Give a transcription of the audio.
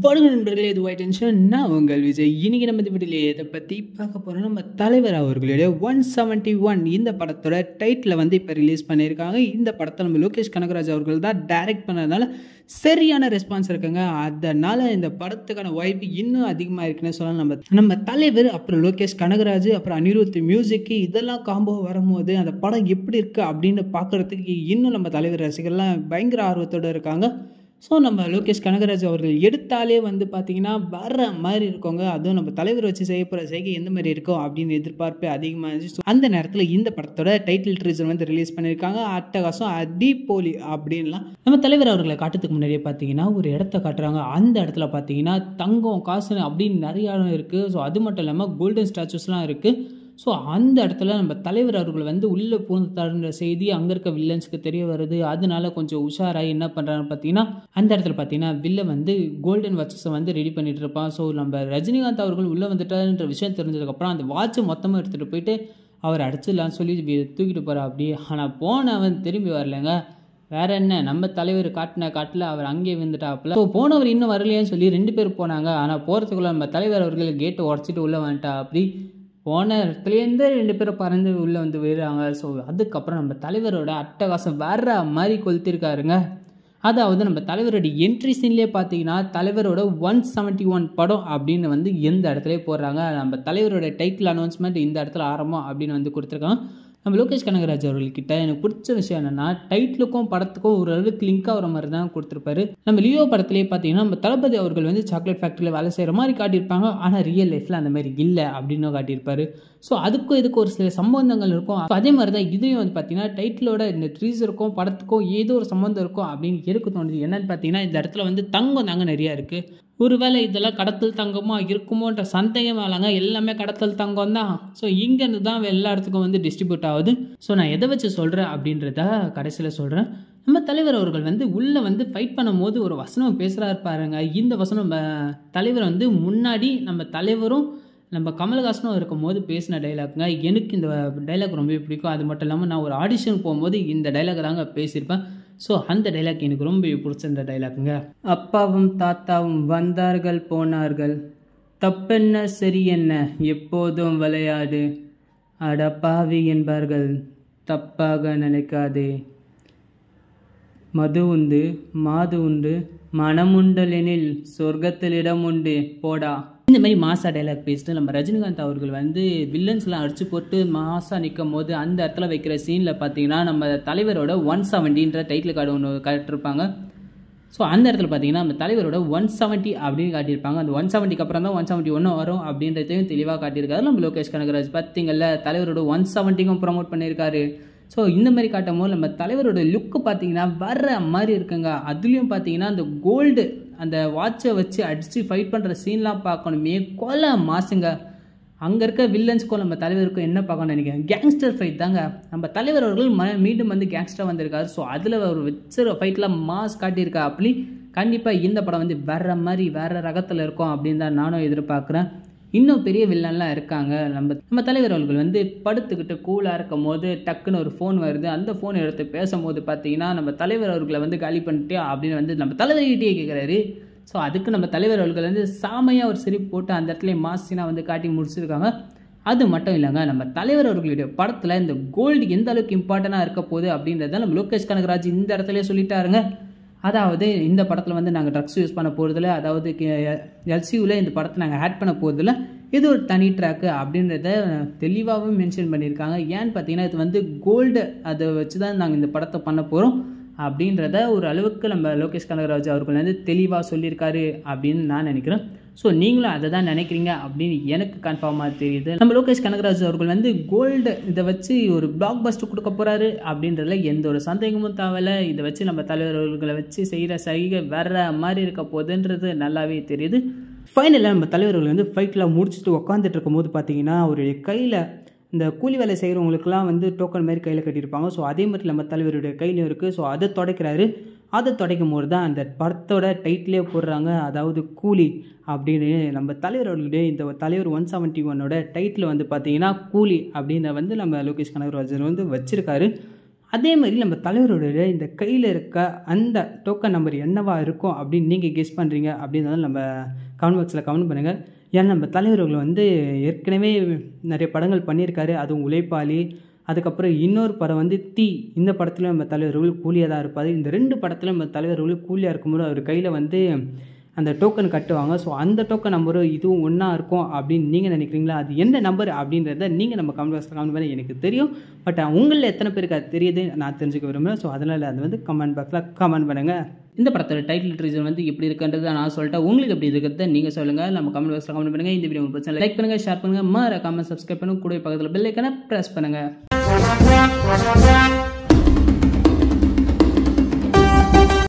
வணக்கம் நண்பர்களே, இது ஒயிட் டென்ஷன். நான் உங்கள் விஜய். இன்னைக்கு நம்ம இந்த வீட்டில் எதை பற்றி பார்க்க போகிறோம், நம்ம தலைவர் அவர்களுடைய 171 இந்த படத்தோட டைட்டில் வந்து இப்போ ரிலீஸ் பண்ணியிருக்காங்க. இந்த படத்தை நம்ம லோகேஷ் கனகராஜ் அவர்கள் தான் டைரக்ட் பண்ணதுனால சரியான ரெஸ்பான்ஸ் இருக்குங்க. அதனால் இந்த படத்துக்கான வாய்ப்பு இன்னும் அதிகமாக இருக்குன்னு சொல்லலாம். நம்ம தலைவர் அப்புறம் லோகேஷ் கனகராஜ் அப்புறம் அனிருத் மியூசிக்கு இதெல்லாம் காம்போ வரும்போது அந்த படம் எப்படி இருக்குது அப்படின்னு பார்க்குறதுக்கு இன்னும் நம்ம தலைவர் ரசிகர்லாம் பயங்கர ஆர்வத்தோடு இருக்காங்க. ஸோ நம்ம லோகேஷ் கனகராஜ் அவர்கள் எடுத்தாலே வந்து பார்த்திங்கன்னா வர்ற மாதிரி இருக்கோங்க. அதுவும் நம்ம தலைவர் வச்சு செய்ய போகிற செய்கை எந்த மாதிரி இருக்கும் அப்படின்னு எதிர்பார்ப்பு அதிகமாக இருந்துச்சு. ஸோ அந்த நேரத்தில் இந்த படத்தோட டைட்டில் ட்ரீசர் வந்து ரிலீஸ் பண்ணியிருக்காங்க. அட்டகாசம் அடிப்போலி அப்படின்லாம் நம்ம தலைவர் அவர்களை காட்டுறதுக்கு முன்னாடியே பார்த்தீங்கன்னா ஒரு இடத்த காட்டுறாங்க. அந்த இடத்துல பார்த்தீங்கன்னா தங்கம் காசு அப்படின்னு நிறைய இடம் இருக்குது. ஸோ அது மட்டும் இல்லாமல் கோல்டன் ஸ்டாச்சுஸ்லாம் இருக்குது. ஸோ அந்த இடத்துல நம்ம தலைவர் அவர்கள் வந்து உள்ளே பூந்துட்டாருன்ற செய்தி அங்கே இருக்க வில்லன்ஸுக்கு தெரிய வருது. அதனால கொஞ்சம் உஷாராகி என்ன பண்ணுறான்னு பார்த்தீங்கன்னா அந்த இடத்துல பார்த்தீங்கன்னா வில்லன் வந்து கோல்டன் வாட்சஸை வந்து ரெடி பண்ணிட்டு இருப்பான். ஸோ நம்ம ரஜினிகாந்த் அவர்கள் உள்ளே வந்துட்டாருன்ற விஷயம் தெரிஞ்சதுக்கப்புறம் அந்த வாட்சை மொத்தமாக எடுத்துகிட்டு போயிட்டு அவர் அடிச்சிடலான்னு சொல்லி தூக்கிட்டு போகிறா அப்படியே. ஆனால் போனவன் திரும்பி வரலைங்க. வேற என்ன, நம்ம தலைவர் காட்டில் அவர் அங்கேயே வந்துட்டாப்புல. ஸோ போனவர் இன்னும் வரலையான்னு சொல்லி 2 பேர் போனாங்க. ஆனால் போகிறதுக்குள்ள நம்ம தலைவர் அவர்கள் கேட்டை உடச்சிட்டு உள்ளே வந்துட்டா அப்படி. போன இடத்துலேருந்து 2 பேரும் பறந்து உள்ளே வந்து போயிடுறாங்க. ஸோ அதுக்கப்புறம் நம்ம தலைவரோட அட்டகாசம் வேற மாதிரி கொளுத்திருக்காருங்க. அதாவது நம்ம தலைவரோட என்ட்ரி சீன்லேயே பார்த்தீங்கன்னா தலைவரோட 171 படம் அப்படின்னு வந்து எந்த இடத்துலையே போடுறாங்க. நம்ம தலைவரோட டைட்டில் அனௌன்ஸ்மெண்ட் இந்த இடத்துல ஆரம்பம் அப்படின்னு வந்து கொடுத்துருக்காங்க. நம்ம லோகேஷ் கனகராஜ் அவர்கள்கிட்ட எனக்கு பிடிச்ச விஷயம் என்னென்னா டைட்டிலுக்கும் படத்துக்கும் ஒரு அளவுக்கு லிங்காக வர மாதிரி தான் கொடுத்துருப்பாரு. நம்ம லியோ படத்துலேயே பார்த்தீங்கன்னா நம்ம தளபதி அவர்கள் வந்து சாக்லேட் ஃபேக்ட்ரியில் வேலை செய்கிற மாதிரி காட்டியிருப்பாங்க. ஆனால் ரியல் லைஃப்பில் அந்த மாதிரி இல்லை அப்படின்னு காட்டியிருப்பாரு. ஸோ அதுக்கும் இதுக்கு ஒரு சில சம்பந்தங்கள் இருக்கும். அதே மாதிரி தான் இதையும் வந்து பார்த்தீங்கன்னா டைட்டிலோட இந்த ட்ரீசருக்கும் படத்துக்கும் ஏதோ ஒரு சம்பந்தம் இருக்கும் அப்படின்னு எனக்கு தோணுது. என்னன்னு பார்த்தீங்கன்னா இந்த இடத்துல வந்து தங்கம் தாங்க நிறையா இருக்குது. ஒருவேளை இதெல்லாம் கடத்தல் தங்கமாக இருக்குமோன்ற சந்தேகம் வேலைங்க. எல்லாமே கடத்தல் தங்கம் தான். ஸோ இங்கேருந்து தான் எல்லா இடத்துக்கும் வந்து டிஸ்ட்ரிபியூட் ஆகுது. ஸோ நான் எதை வச்சு சொல்கிறேன் அப்படின்றத கடைசியில் சொல்கிறேன். நம்ம தலைவர் அவர்கள் வந்து உள்ளே வந்து ஃபைட் பண்ணும்போது ஒரு வசனம் பேசுகிறாரு பாருங்க. இந்த வசனம் தலைவர் வந்து முன்னாடி நம்ம தலைவரும் நம்ம கமல்ஹாசனும் இருக்கும் போது பேசின டைலாக்ங்க. எனக்கு இந்த டைலாக் ரொம்ப பிடிக்கும். அது மட்டும் இல்லாமல் நான் ஒரு ஆடிஷன் போகும்போது இந்த டைலாக் தாங்க பேசியிருப்பேன். ஸோ அந்த டைலாக் எனக்கு ரொம்ப பிடிச்சிருந்த டைலாக்குங்க. அப்பாவும் தாத்தாவும் வந்தார்கள் போனார்கள், தப்பென்ன சரி என்ன எப்போதும் விளையாடு, அடப்பாவி என்பார்கள் தப்பாக நினைக்காதே, மது உண்டு மாது உண்டு மனமுண்டலெனில் சொர்க்கத்தில் இடம் உண்டு போடா. இந்த மாதிரி மாசா டைலாக் பேசிட்டு நம்ம ரஜினிகாந்த் அவர்கள் வந்து வில்லன்ஸ்லாம் அடிச்சு போட்டு மாசா நிற்கும் போது அந்த இடத்துல வைக்கிற சீனில் பார்த்தீங்கன்னா நம்ம தலைவரோட 170ன்ற டைட்டில் கார்டு ஒன்று காட்டிருப்பாங்க. ஸோ அந்த இடத்துல பார்த்தீங்கன்னா நம்ம தலைவரோட 170 அப்படின்னு காட்டியிருப்பாங்க. அந்த 170க்கு அப்புறம் தான் 171 வரும் அப்படின்றதையும் தெளிவாக காட்டியிருக்காரு நம்ம லோகேஷ் கனகராஜ். பார்த்தீங்கல்ல, தலைவரோட 170க்கும் ப்ரமோட் பண்ணியிருக்காரு. ஸோ இந்த மாதிரி காட்டும் போது நம்ம தலைவரோட லுக்கு பார்த்தீங்கன்னா வர்ற மாதிரி இருக்குங்க. அதுலேயும் பார்த்தீங்கன்னா அந்த கோல்டு அந்த வாட்சை வச்சு அடித்து ஃபைட் பண்ணுற சீன்லாம் பார்க்கணுமே, கொலை மாசுங்க. அங்கே இருக்க வில்லன்ஸ்க்கும் நம்ம தலைவருக்கும் என்ன பார்க்கணும்னு நினைக்கிறேன், கேங்ஸ்டர் ஃபைட் தாங்க. நம்ம தலைவர் அவர்கள் மீண்டும் வந்து கேங்ஸ்டர் வந்திருக்காரு. ஸோ அதில் ஒரு வச்சுற ஃபைட்லாம் மாஸ் காட்டியிருக்கா. அப்படி கண்டிப்பாக இந்த படம் வந்து வேற மாதிரி வேற ரகத்தில் இருக்கும் அப்படின்னு தான் நானும் எதிர்பார்க்குறேன். இன்னும் பெரிய வில்லன்லாம் இருக்காங்க. நம்ம தலைவர் அவர்கள் வந்து படுத்துக்கிட்டு கூலாக இருக்கும் போது டக்குன்னு ஒரு ஃபோன் வருது. அந்த ஃபோன் எடுத்து பேசும்போது பார்த்தீங்கன்னா நம்ம தலைவர் அவர்களை வந்து காலி பண்ணிட்டு அப்படின்னு வந்து நம்ம தலைவர்கிட்டே கேட்குறாரு. ஸோ அதுக்கு நம்ம தலைவர் அவர்கள் வந்து சாமையாக ஒரு சிரிப்பு போட்டு அந்த இடத்துல மாசினா வந்து காட்டி முடிச்சிருக்காங்க. அது மட்டும் இல்லைங்க, நம்ம தலைவர் அவர்களுடைய படத்தில் இந்த கோல்டு எந்த அளவுக்கு இம்பார்ட்டண்ட்டாக இருக்க போகுது அப்படின்றத நம்ம லோகேஷ் கனகராஜ் இந்த இடத்துல சொல்லிட்டாருங்க. அதாவது இந்த படத்தில் வந்து நாங்கள் ட்ரக்ஸ் யூஸ் பண்ண போகிறதில்ல, அதாவது எல்சியூவில் இந்த படத்தை நாங்கள் ஆட் பண்ண போகிறதில்ல, இது ஒரு தனி ட்ராக்கு அப்படின்றத தெளிவாகவும் மென்ஷன் பண்ணியிருக்காங்க. ஏன்னு பார்த்தீங்கன்னா இது வந்து கோல்டு அதை வச்சு தான் நாங்கள் இந்த படத்தை பண்ண போகிறோம் அப்படின்றத ஒரு அளவுக்கு நம்ம லோகேஷ் கனகராஜ் அவர்கள் வந்து தெளிவாக சொல்லியிருக்காரு அப்படின்னு நான் நினைக்கிறேன். ஸோ நீங்களும் அதை தான் நினைக்கிறீங்க அப்படின்னு எனக்கு கன்ஃபார்மாக தெரியுது. நம்ம லோகேஷ் கனகராஜ் அவர்கள் வந்து கோல்டு இதை வச்சு ஒரு பிளாக் பஸ்டர் கொடுக்க போகிறாரு அப்படின்றதுல எந்த ஒரு சந்தேகமும் தேவையில்லை. இதை வச்சு நம்ம தலைவர் அவர்களை வச்சு செய்கிற செய்கை வேற மாதிரி இருக்க போகுதுன்றது நல்லாவே தெரியுது. ஃபைனலாக நம்ம தலைவர்கள் வந்து ஃபைட்டில் முடிச்சுட்டு உட்காந்துட்டு இருக்கும் போது பார்த்தீங்கன்னா அவருடைய கையில் இந்த கூலி வேலை செய்கிறவங்களுக்குலாம் வந்து டோக்கன் மாதிரி கையில் கட்டியிருப்பாங்க. ஸோ அதே மாதிரி நம்ம தலைவருடைய கையிலையும் இருக்குது. ஸோ அதை துடைக்கிறாரு. அதை துடைக்கும் போது தான் அந்த படத்தோட டைட்டிலே போடுறாங்க, அதாவது கூலி அப்படின்னு. நம்ம தலைவர் அவர்களுடைய இந்த தலைவர் 171 டைட்டில் வந்து பார்த்தீங்கன்னா கூலி அப்படின்னு வந்து நம்ம லோகேஷ் கனகராஜ் வந்து வச்சிருக்காரு. அதே மாதிரி நம்ம தலைவருடைய இந்த கையில் இருக்க அந்த டோக்கன் நம்பர் என்னவா இருக்கும் அப்படின்னு நீங்கள் கெஸ் பண்ணுறீங்க அப்படின்னாலும் நம்ம கமெண்ட் பாக்ஸில் கமெண்ட் பண்ணுங்கள். ஏன்னா நம்ம தலைவர்கள் வந்து ஏற்கனவே நிறைய படங்கள் பண்ணியிருக்காரு. அதுவும் உழைப்பாளி, அதுக்கப்புறம் இன்னொரு படம் வந்து தீ. இந்த படத்தில் நம்ம தலைவர்கள் கூலியாக தான் இருப்பார். இந்த 2 படத்தில் நம்ம தலைவர்கள் கூலியாக இருக்கும்போது அவர் கையில் வந்து அந்த டோக்கன் கட்டுவாங்க. ஸோ அந்த டோக்கன் நம்பரும் இதுவும் ஒன்றா இருக்கும் அப்படின்னு நீங்கள் நினைக்கிறீங்களா? அது எந்த நம்பர் அப்படின்றத நீங்கள் நம்ம கமெண்ட் பாக்ஸில் கமெண்ட் பண்ணி எனக்கு தெரியும். பட் உங்களில் எத்தனை பேருக்கு அது தெரியுது நான் தெரிஞ்சுக்க விரும்புகிறேன். ஸோ அதனால் அது வந்து கமெண்ட் பாக்ஸில் கமெண்ட் பண்ணுங்கள். இந்த படத்தோட டைட்டில் ட்ரீசர் வந்து எப்படி இருக்குன்றதை நான் சொல்லிட்டேன். உங்களுக்கு எப்படி இருக்கிறத நீங்கள் சொல்லுங்கள். நம்ம கமெண்ட் பாக்ஸில் கமெண்ட் பண்ணுங்கள். இந்த வீடியோ உங்களுக்கு பிடிச்சா லைக் பண்ணுங்கள், ஷேர் பண்ணுங்கள், மறக்காம சப்ஸ்கிரைப் பண்ணுங்கள். கூட பக்கத்தில் பெல் ஐக்கானை ப்ரெஸ் பண்ணுங்கள்.